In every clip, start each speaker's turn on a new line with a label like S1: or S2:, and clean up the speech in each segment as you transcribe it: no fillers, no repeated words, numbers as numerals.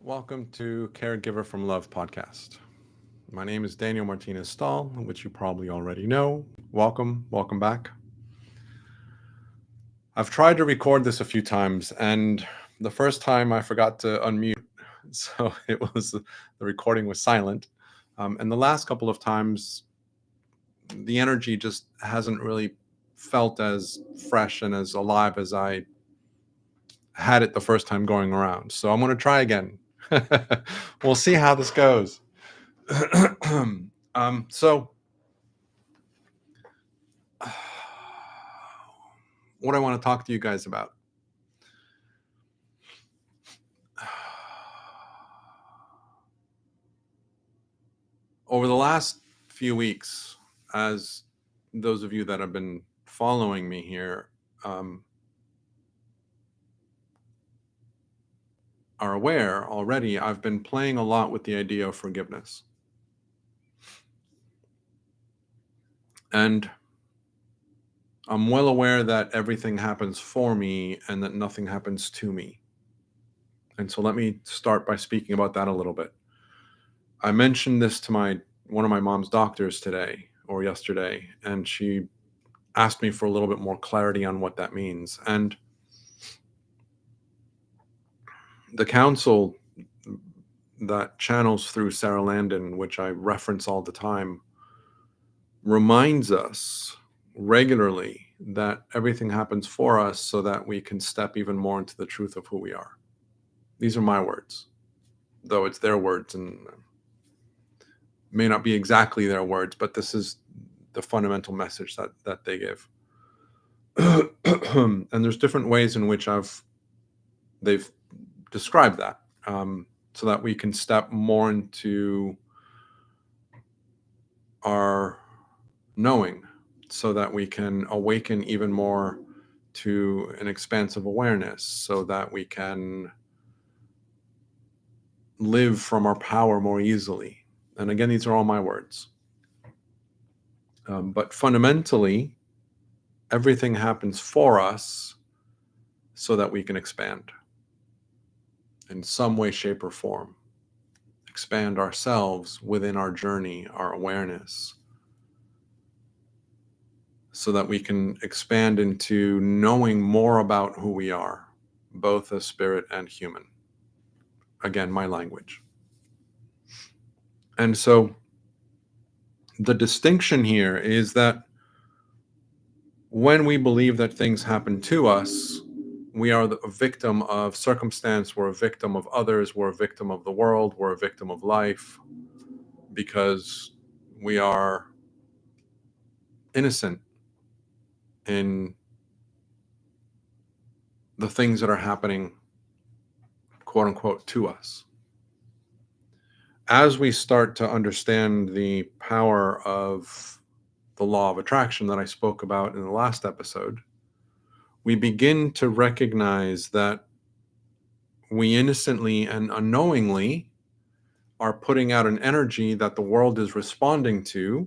S1: Welcome to Caregiver from Love podcast. My name is Daniel Martinez Stahl, which you probably already know. Welcome back. I've tried to record this a few times, and the first time I forgot to unmute, so the recording was silent. And the last couple of times, the energy just hasn't really felt as fresh and as alive as I had it the first time going around. So I'm going to try again. We'll see how this goes. So what I want to talk to you guys about. Over the last few weeks, as those of you that have been following me here are aware already, I've been playing a lot with the idea of forgiveness. And I'm well aware that everything happens for me and that nothing happens to me. And so let me start by speaking about that a little bit. I mentioned this to one of my mom's doctors today or yesterday, and she asked me for a little bit more clarity on what that means. And the counsel that channels through Sara Landon, which I reference all the time, reminds us regularly that everything happens for us so that we can step even more into the truth of who we are. These are my words, though it's their words and may not be exactly their words, but this is the fundamental message that they give. And there's different ways in which they've described that, so that we can step more into our knowing, so that we can awaken even more to an expansive awareness, so that we can live from our power more easily. And again, these are all my words. But fundamentally, everything happens for us so that we can expand in some way, shape, or form. Expand ourselves within our journey, our awareness, so that we can expand into knowing more about who we are, both as spirit and human. Again, my language. And so the distinction here is that when we believe that things happen to us, we are a victim of circumstance, we're a victim of others, we're a victim of the world, we're a victim of life, because we are innocent in the things that are happening, quote unquote, to us. As we start to understand the power of the law of attraction that I spoke about in the last episode, we begin to recognize that we innocently and unknowingly are putting out an energy that the world is responding to,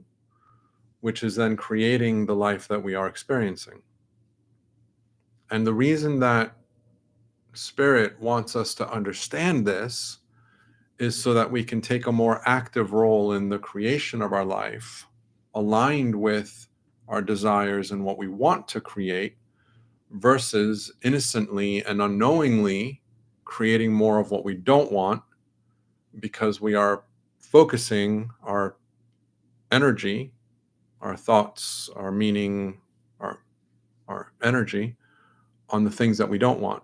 S1: which is then creating the life that we are experiencing. And the reason that Spirit wants us to understand this is so that we can take a more active role in the creation of our life, aligned with our desires and what we want to create, versus innocently and unknowingly creating more of what we don't want, because we are focusing our energy, our thoughts, our meaning, our energy on the things that we don't want.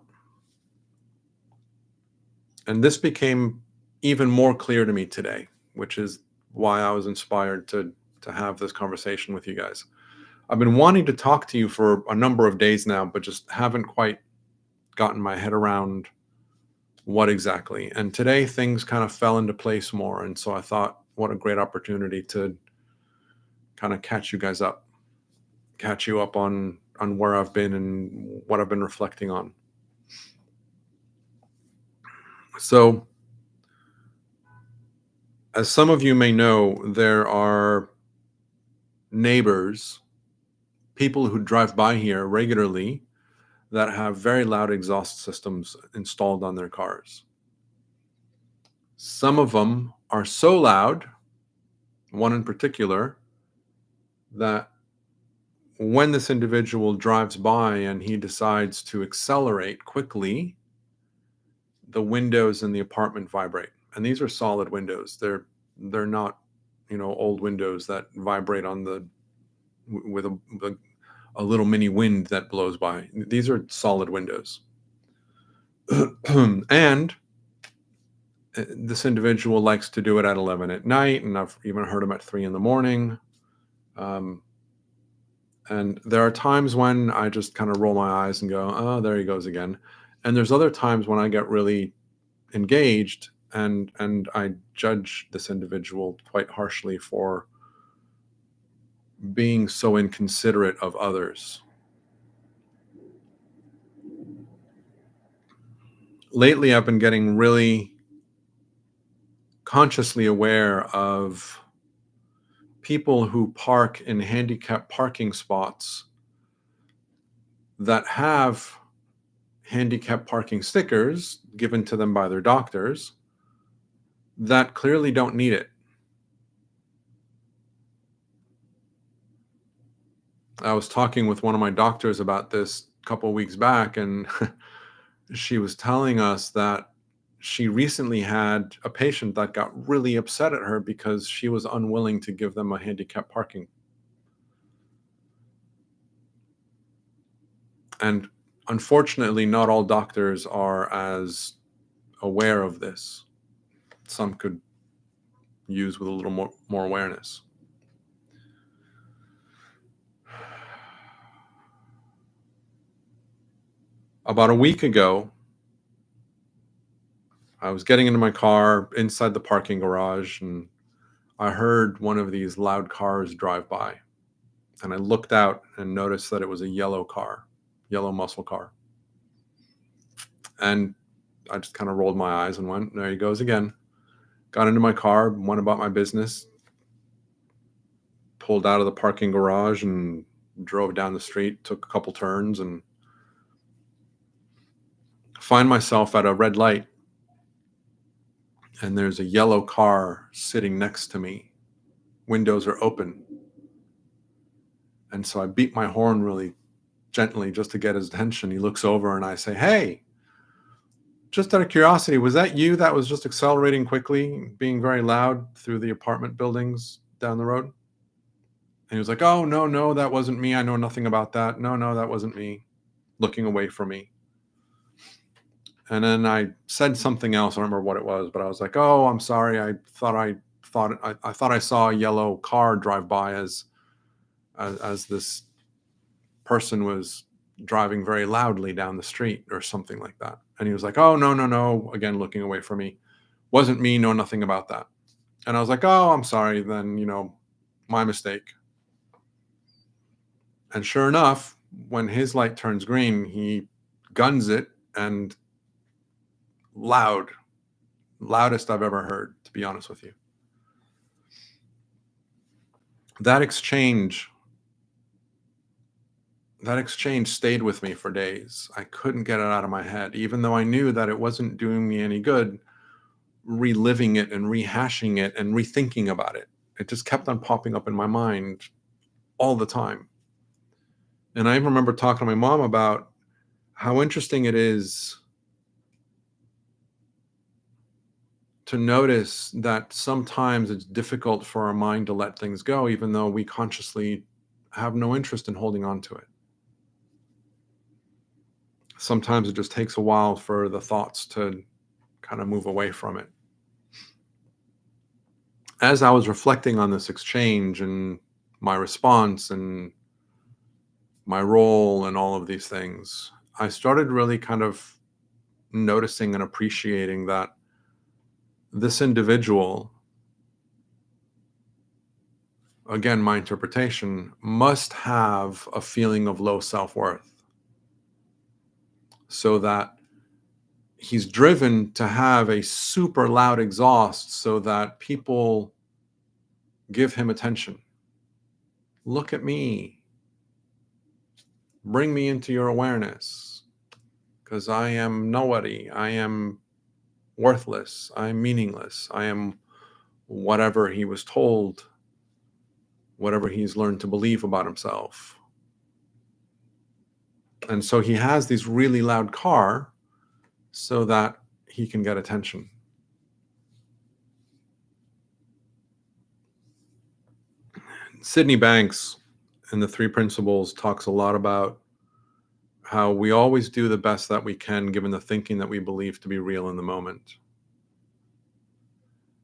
S1: And this became even more clear to me today, which is why I was inspired to have this conversation with you guys. I've been wanting to talk to you for a number of days now, but just haven't quite gotten my head around what exactly. And today things kind of fell into place more. And so I thought, what a great opportunity to kind of catch you up on where I've been and what I've been reflecting on. So, as some of you may know, there are neighbors, people who drive by here regularly, that have very loud exhaust systems installed on their cars. Some of them are so loud, one in particular, that when this individual drives by and he decides to accelerate quickly, the windows in the apartment vibrate. And these are solid windows. They're not, old windows that vibrate on the with a little mini wind that blows by. These are solid windows. And this individual likes to do it at 11 at night, and I've even heard him at 3 in the morning. And there are times when I just kind of roll my eyes and go, oh, there he goes again. And there's other times when I get really engaged and I judge this individual quite harshly for being so inconsiderate of others. Lately, I've been getting really consciously aware of people who park in handicapped parking spots that have handicapped parking stickers given to them by their doctors that clearly don't need it. I was talking with one of my doctors about this a couple of weeks back, and she was telling us that she recently had a patient that got really upset at her because she was unwilling to give them a handicapped parking. And unfortunately, not all doctors are as aware of this. Some could use with a little more awareness. About a week ago, I was getting into my car inside the parking garage, and I heard one of these loud cars drive by. And I looked out and noticed that it was a yellow muscle car. And I just kind of rolled my eyes and went, there he goes again. Got into my car, went about my business, pulled out of the parking garage and drove down the street, took a couple turns, and find myself at a red light. And there's a yellow car sitting next to me. Windows are open. And so I beat my horn really gently just to get his attention. He looks over and I say, hey, just out of curiosity, was that you that was just accelerating quickly, being very loud through the apartment buildings down the road? And he was like, oh, no, that wasn't me. I know nothing about that. No, that wasn't me. Looking away from me. And then I said something else. I don't remember what it was, but I was like, oh, I'm sorry. I thought I saw a yellow car drive by as this person was driving very loudly down the street or something like that. And he was like, oh, no. Again, looking away from me. Wasn't me, know nothing about that. And I was like, oh, I'm sorry. Then, my mistake. And sure enough, when his light turns green, he guns it, and loudest I've ever heard, to be honest with you. That exchange stayed with me for days. I couldn't get it out of my head, even though I knew that it wasn't doing me any good reliving it and rehashing it and rethinking about it. It just kept on popping up in my mind all the time. And I remember talking to my mom about how interesting it is to notice that sometimes it's difficult for our mind to let things go, even though we consciously have no interest in holding on to it. Sometimes it just takes a while for the thoughts to kind of move away from it. As I was reflecting on this exchange and my response and my role and all of these things, I started really kind of noticing and appreciating that this individual, again, my interpretation, must have a feeling of low self-worth, so that he's driven to have a super loud exhaust so that people give him attention. Look at me. Bring me into your awareness, because I am nobody. I am worthless. I am meaningless. I am whatever he was told, whatever he's learned to believe about himself. And so he has this really loud car so that he can get attention. Sydney Banks in the Three Principles talks a lot about how we always do the best that we can given the thinking that we believe to be real in the moment.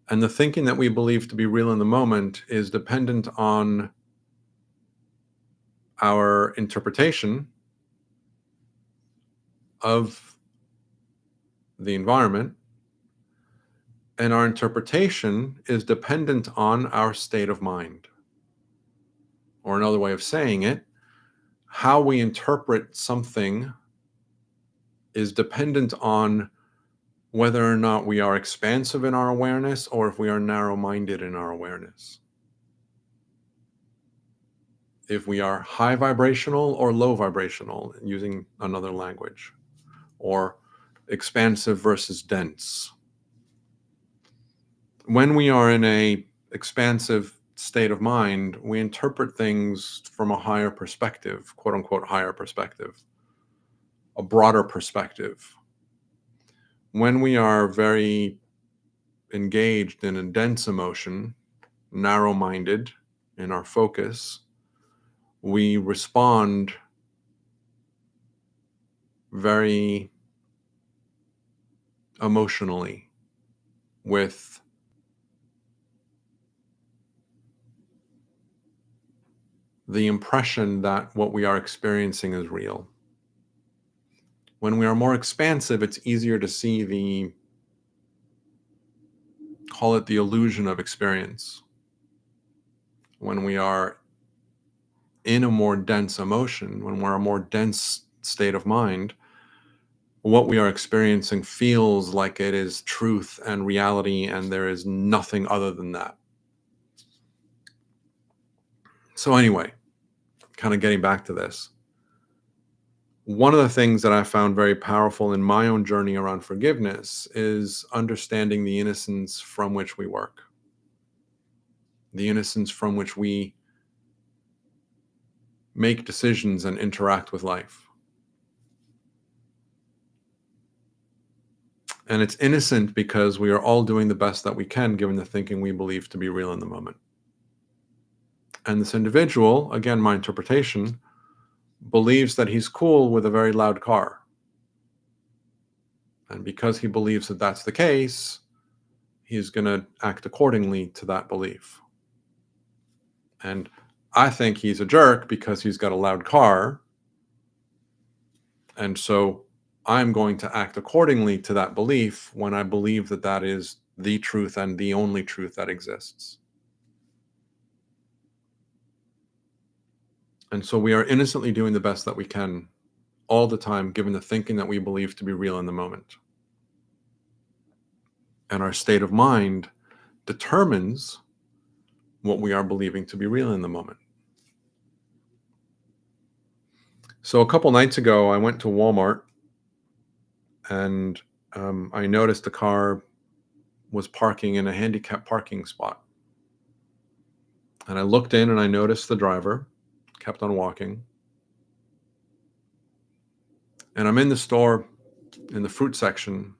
S1: And the thinking that we believe to be real in the moment is dependent on our interpretation of the environment, and our interpretation is dependent on our state of mind. Or another way of saying it, how we interpret something is dependent on whether or not we are expansive in our awareness or if we are narrow-minded in our awareness. If we are high vibrational or low vibrational, using another language, or expansive versus dense. When we are in a expansive state of mind, we interpret things from a higher perspective, quote unquote higher perspective, a broader perspective. When we are very engaged in a dense emotion, narrow-minded in our focus, we respond very emotionally with the impression that what we are experiencing is real. When we are more expansive, it's easier to see call it the illusion of experience. When we are in a more dense emotion, when we're a more dense state of mind, what we are experiencing feels like it is truth and reality, and there is nothing other than that. So anyway, kind of getting back to this, one of the things that I found very powerful in my own journey around forgiveness is understanding the innocence from which we work, the innocence from which we make decisions and interact with life. And it's innocent because we are all doing the best that we can given the thinking we believe to be real in the moment. And this individual, again, my interpretation, believes that he's cool with a very loud car. And because he believes that that's the case, he's going to act accordingly to that belief. And I think he's a jerk because he's got a loud car. And so I'm going to act accordingly to that belief when I believe that that is the truth and the only truth that exists. And so we are innocently doing the best that we can all the time, given the thinking that we believe to be real in the moment. And our state of mind determines what we are believing to be real in the moment. So a couple nights ago, I went to Walmart and I noticed a car was parking in a handicapped parking spot. And I looked in and I noticed the driver kept on walking. And I'm in the store in the fruit section,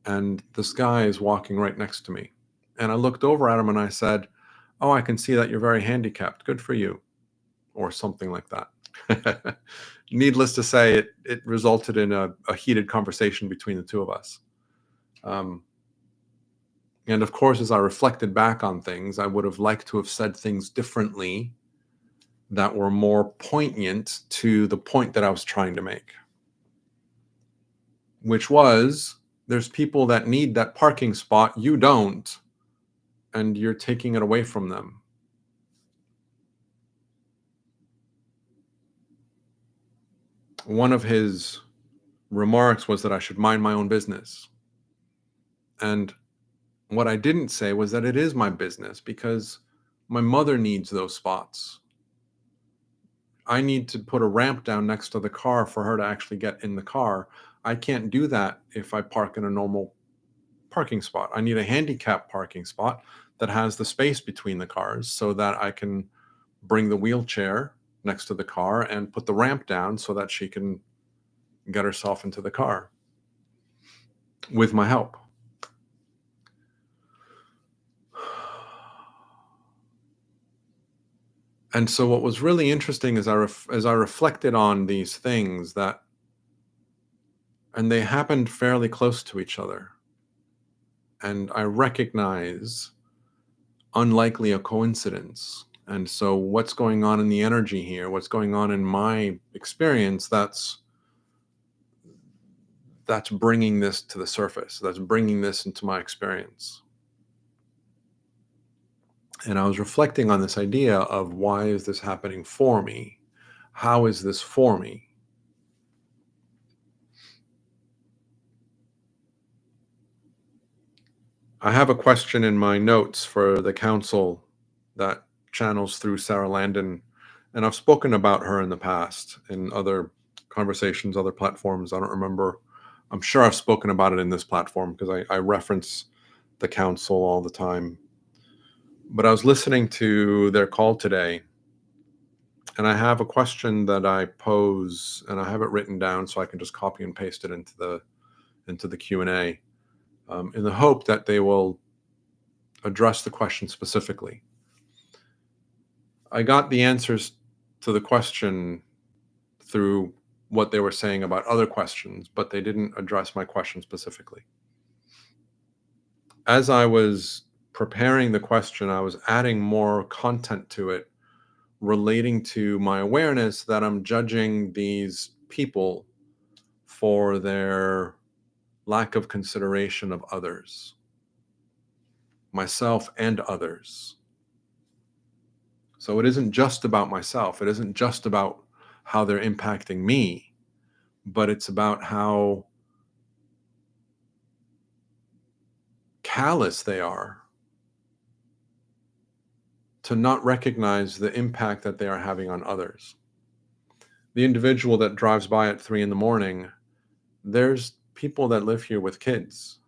S1: and this guy is walking right next to me. And I looked over at him and I said, "Oh, I can see that you're very handicapped. Good for you," or something like that. Needless to say, it resulted in a heated conversation between the two of us. And of course, as I reflected back on things, I would have liked to have said things differently that were more poignant to the point that I was trying to make, which was there's people that need that parking spot, you don't, and you're taking it away from them. One of his remarks was that I should mind my own business. And what I didn't say was that it is my business because my mother needs those spots. I need to put a ramp down next to the car for her to actually get in the car. I can't do that if I park in a normal parking spot. I need a handicap parking spot that has the space between the cars so that I can bring the wheelchair next to the car and put the ramp down so that she can get herself into the car with my help. And so what was really interesting is as I reflected on these things and they happened fairly close to each other. And I recognize unlikely a coincidence. And so what's going on in the energy here, what's going on in my experience, that's bringing this to the surface. That's bringing this into my experience. And I was reflecting on this idea of, why is this happening for me? How is this for me? I have a question in my notes for the council that channels through Sara Landon. And I've spoken about her in the past in other conversations, other platforms. I don't remember. I'm sure I've spoken about it in this platform because I reference the council all the time. But I was listening to their call today, and I have a question that I pose, and I have it written down so I can just copy and paste it into the Q&A, in the hope that they will address the question specifically. I got the answers to the question through what they were saying about other questions, but they didn't address my question specifically. As I was preparing the question, I was adding more content to it relating to my awareness that I'm judging these people for their lack of consideration of others, myself and others. So it isn't just about myself. It isn't just about how they're impacting me, but it's about how callous they are to not recognize the impact that they are having on others. The individual that drives by at 3 a.m, there's people that live here with kids,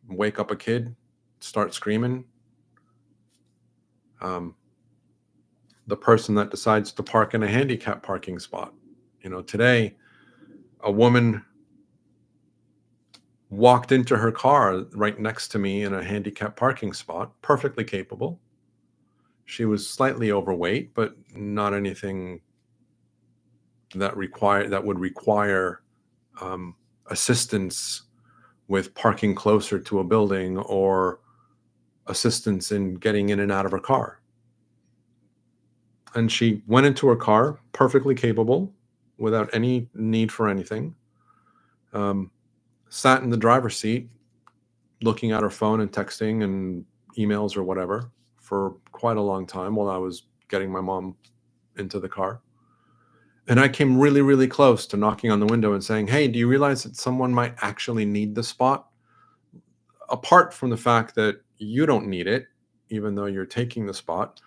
S1: wake up a kid, start screaming. The person that decides to park in a handicap parking spot. Today, a woman walked into her car right next to me in a handicap parking spot, perfectly capable. She was slightly overweight, but not anything that would require assistance with parking closer to a building or assistance in getting in and out of her car. And she went into her car, perfectly capable, without any need for anything. Sat in the driver's seat, looking at her phone and texting and emails or whatever for quite a long time while I was getting my mom into the car. And I came really, really close to knocking on the window and saying, "Hey, do you realize that someone might actually need the spot? Apart from the fact that you don't need it, even though you're taking the spot.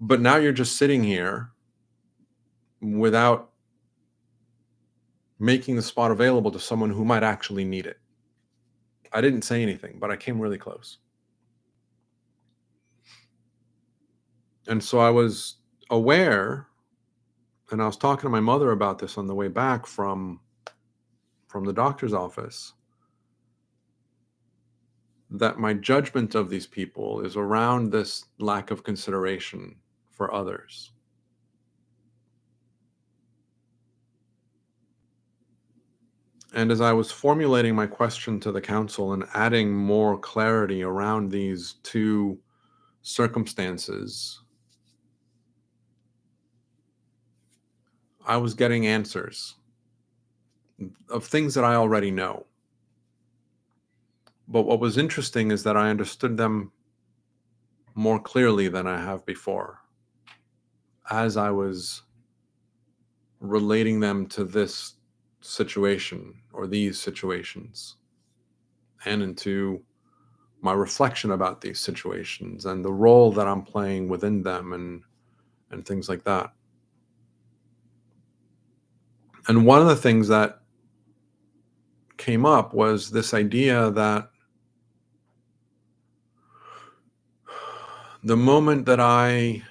S1: But now you're just sitting here without making the spot available to someone who might actually need it." I didn't say anything, but I came really close. And so I was aware, and I was talking to my mother about this on the way back from the doctor's office, that my judgment of these people is around this lack of consideration for others. And as I was formulating my question to the council and adding more clarity around these two circumstances, I was getting answers of things that I already know. But what was interesting is that I understood them more clearly than I have before, as I was relating them to this situation or these situations, and into my reflection about these situations and the role that I'm playing within them and things like that. And one of the things that came up was this idea that the moment that I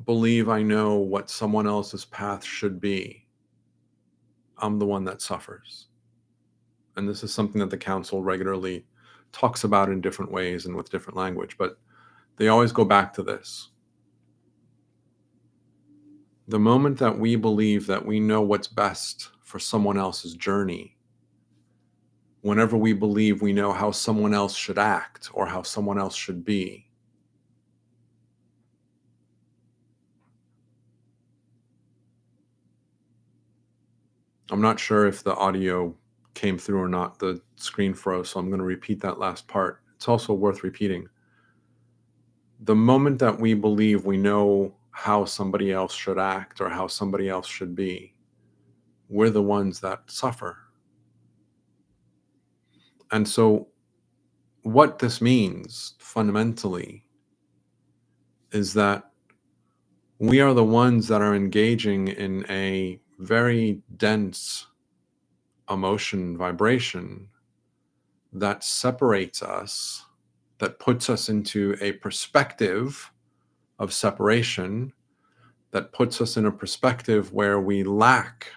S1: believe I know what someone else's path should be, I'm the one that suffers. And this is something that the council regularly talks about in different ways and with different language, but they always go back to this. The moment that we believe that we know what's best for someone else's journey, whenever we believe we know how someone else should act or how someone else should be, I'm not sure if the audio came through or not. The screen froze, so I'm going to repeat that last part. It's also worth repeating. The moment that we believe we know how somebody else should act or how somebody else should be, we're the ones that suffer. And so what this means fundamentally is that we are the ones that are engaging in a very dense emotion vibration that separates us, that puts us into a perspective of separation, that puts us in a perspective where we lack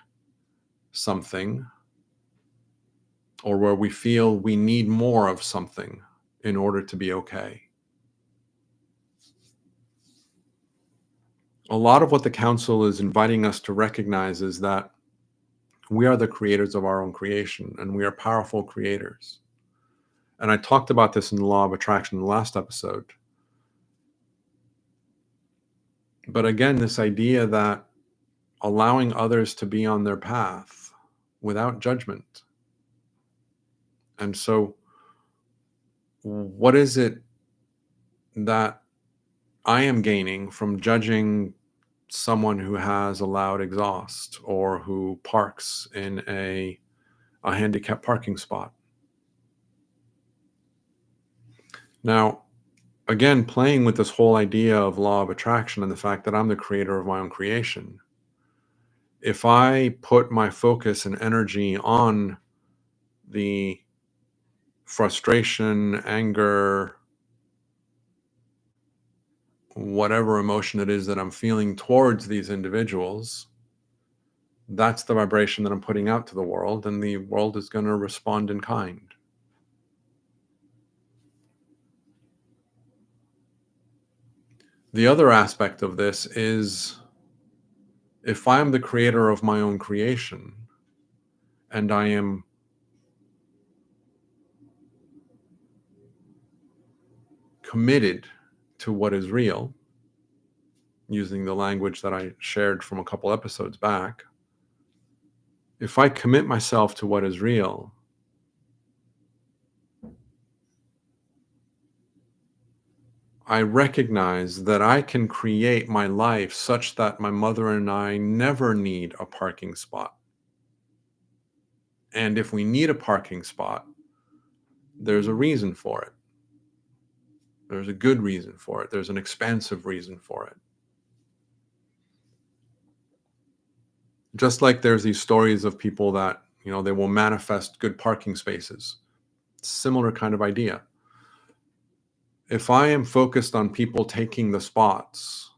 S1: something or where we feel we need more of something in order to be okay. A lot of what the council is inviting us to recognize is that we are the creators of our own creation and we are powerful creators. And I talked about this in the law of attraction in the last episode. But again, this idea that allowing others to be on their path without judgment. And so, what is it that I am gaining from judging someone who has a loud exhaust or who parks in a handicapped parking spot? Now, again, playing with this whole idea of law of attraction and the fact that I'm the creator of my own creation, if I put my focus and energy on the frustration, anger, whatever emotion it is that I'm feeling towards these individuals, that's the vibration that I'm putting out to the world, and the world is going to respond in kind. The other aspect of this is if I'm the creator of my own creation and I am committed to what is real, using the language that I shared from a couple episodes back, if I commit myself to what is real, I recognize that I can create my life such that my mother and I never need a parking spot. And if we need a parking spot, there's a reason for it. There's a good reason for it. There's an expansive reason for it. Just like there's these stories of people that, they will manifest good parking spaces. Similar kind of idea. If I am focused on people taking the spots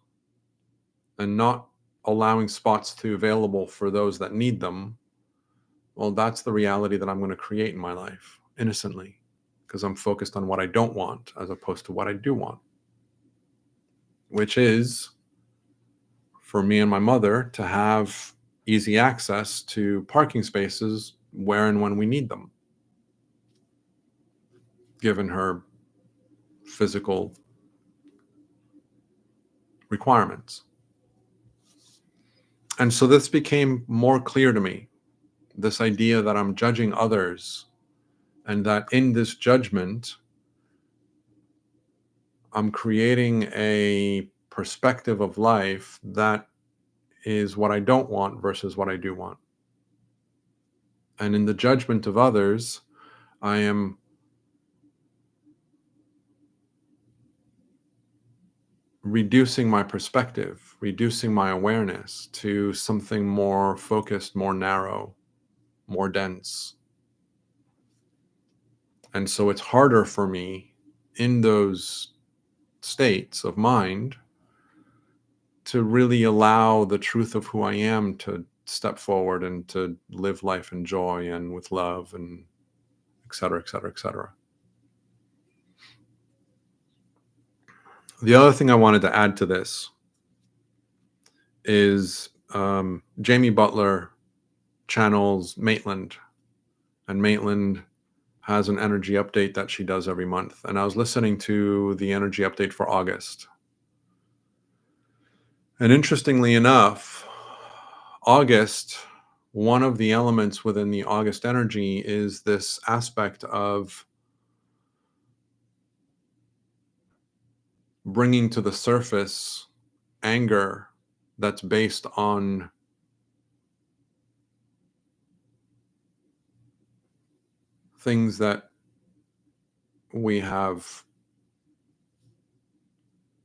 S1: and not allowing spots to be available for those that need them, well, that's the reality that I'm going to create in my life innocently, because I'm focused on what I don't want as opposed to what I do want, which is for me and my mother to have easy access to parking spaces where and when we need them, given her physical requirements. And so this became more clear to me, this idea that I'm judging others, and that in this judgment, I'm creating a perspective of life that is what I don't want versus what I do want. And in the judgment of others, I am reducing my perspective, reducing my awareness to something more focused, more narrow. more dense. And so it's harder for me in those states of mind to really allow the truth of who I am to step forward and to live life in joy and with love and et cetera, et cetera, et cetera. The other thing I wanted to add to this is Jamie Butler channels Maitland, and Maitland has an energy update that she does every month. And I was listening to the energy update for August. And interestingly enough, August, one of the elements within the August energy is this aspect of bringing to the surface anger that's based on things that we have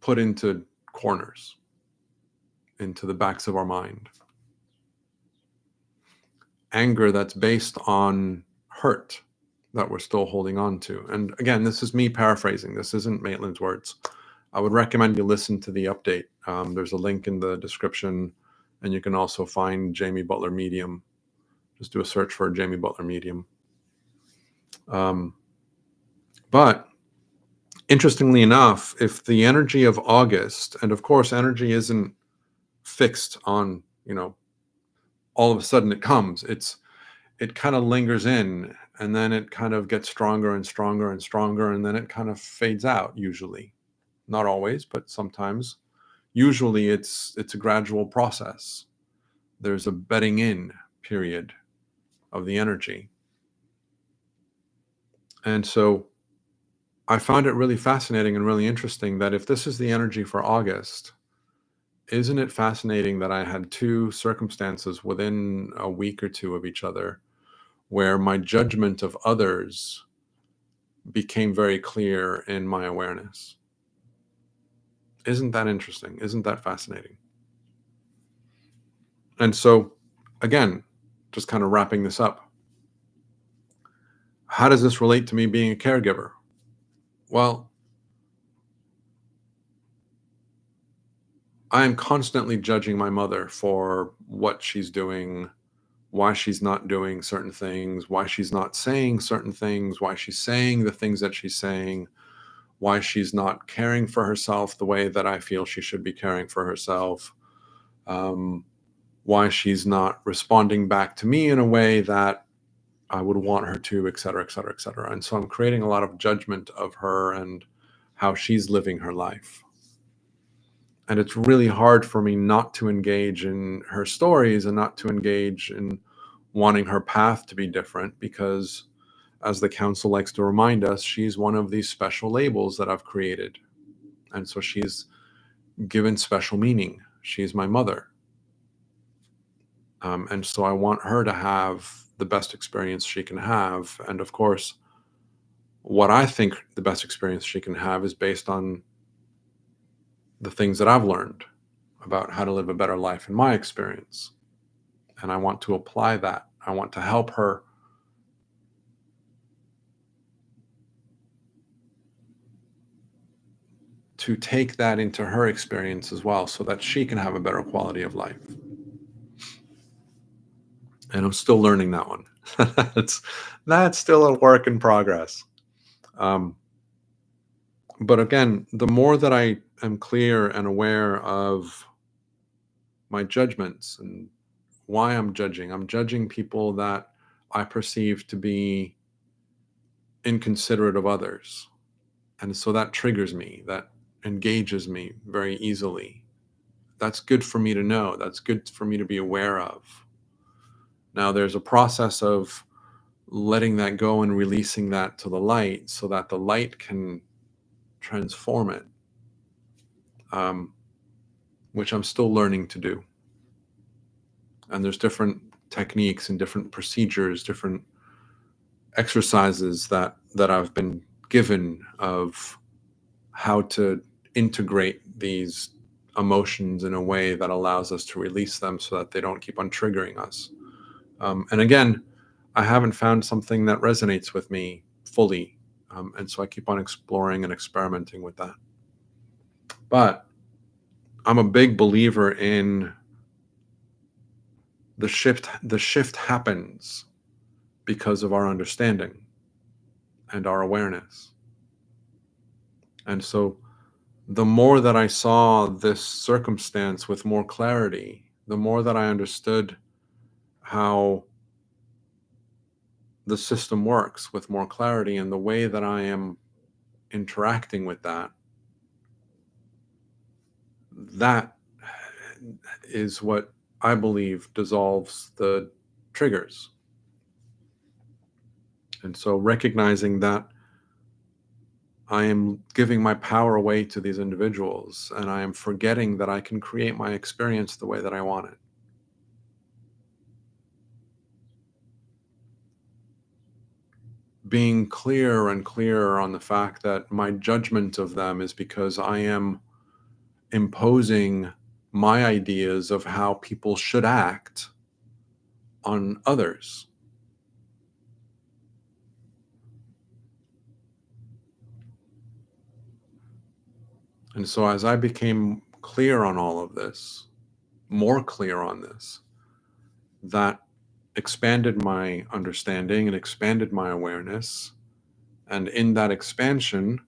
S1: put into corners, into the backs of our mind. Anger that's based on hurt that we're still holding on to. And again, this is me paraphrasing. This isn't Maitland's words. I would recommend you listen to the update. There's a link in the description, and you can also find Jamie Butler Medium. Just do a search for Jamie Butler Medium. But interestingly enough, if the energy of August, and of course, energy isn't fixed on, all of a sudden it comes. It kind of lingers in, and then it kind of gets stronger and stronger and stronger, and then it kind of fades out usually. Not always, but sometimes. Usually it's a gradual process. There's a bedding in period of the energy. And so I found it really fascinating and really interesting that if this is the energy for August, isn't it fascinating that I had two circumstances within a week or two of each other where my judgment of others became very clear in my awareness? Isn't that interesting? Isn't that fascinating? And so, again, just kind of wrapping this up, how does this relate to me being a caregiver? Well, I am constantly judging my mother for what she's doing, why she's not doing certain things, why she's not saying certain things, why she's saying the things that she's saying, why she's not caring for herself the way that I feel she should be caring for herself, why she's not responding back to me in a way that I would want her to, et cetera, et cetera, et cetera. And so I'm creating a lot of judgment of her and how she's living her life. And it's really hard for me not to engage in her stories and not to engage in wanting her path to be different, because as the council likes to remind us, she's one of these special labels that I've created. And so she's given special meaning. She's my mother. And so I want her to have the best experience she can have. And of course, what I think the best experience she can have is based on the things that I've learned about how to live a better life in my experience. And I want to apply that. I want to help her to take that into her experience as well, so that she can have a better quality of life. And I'm still learning that one. That's still a work in progress. But again, the more that I am clear and aware of my judgments and why I'm judging people that I perceive to be inconsiderate of others. And so that triggers me, that engages me very easily. That's good for me to know. That's good for me to be aware of. Now, there's a process of letting that go and releasing that to the light so that the light can transform it, which I'm still learning to do. And there's different techniques and different procedures, different exercises that I've been given of how to integrate these emotions in a way that allows us to release them so that they don't keep on triggering us. And again, I haven't found something that resonates with me fully. And so I keep on exploring and experimenting with that. But I'm a big believer in the shift. The shift happens because of our understanding and our awareness. And so the more that I saw this circumstance with more clarity, the more that I understood how the system works with more clarity, and the way that I am interacting with that is what I believe dissolves the triggers. And so recognizing that I am giving my power away to these individuals, and I am forgetting that I can create my experience the way that I want it. Being clearer and clearer on the fact that my judgment of them is because I am imposing my ideas of how people should act on others. And so as I became clear on all of this, more clear on this, that expanded my understanding and expanded my awareness. And in that expansion,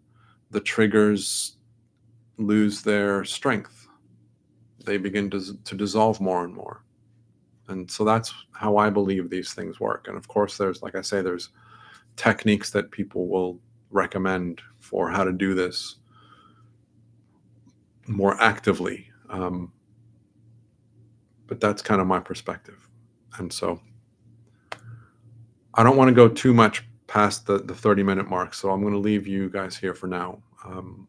S1: the triggers lose their strength. They begin to dissolve more and more. And so that's how I believe these things work. And of course, there's, like I say, there's techniques that people will recommend for how to do this more actively. But that's kind of my perspective. And so I don't want to go too much past the 30-minute mark. So I'm going to leave you guys here for now.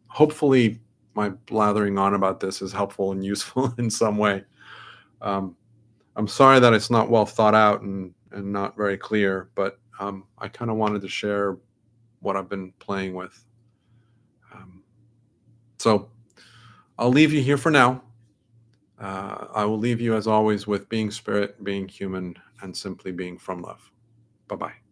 S1: Hopefully, my blathering on about this is helpful and useful in some way. I'm sorry that it's not well thought out and not very clear, but I kind of wanted to share what I've been playing with. So I'll leave you here for now. I will leave you, as always, with being spirit, being human, and simply being from love. Bye-bye.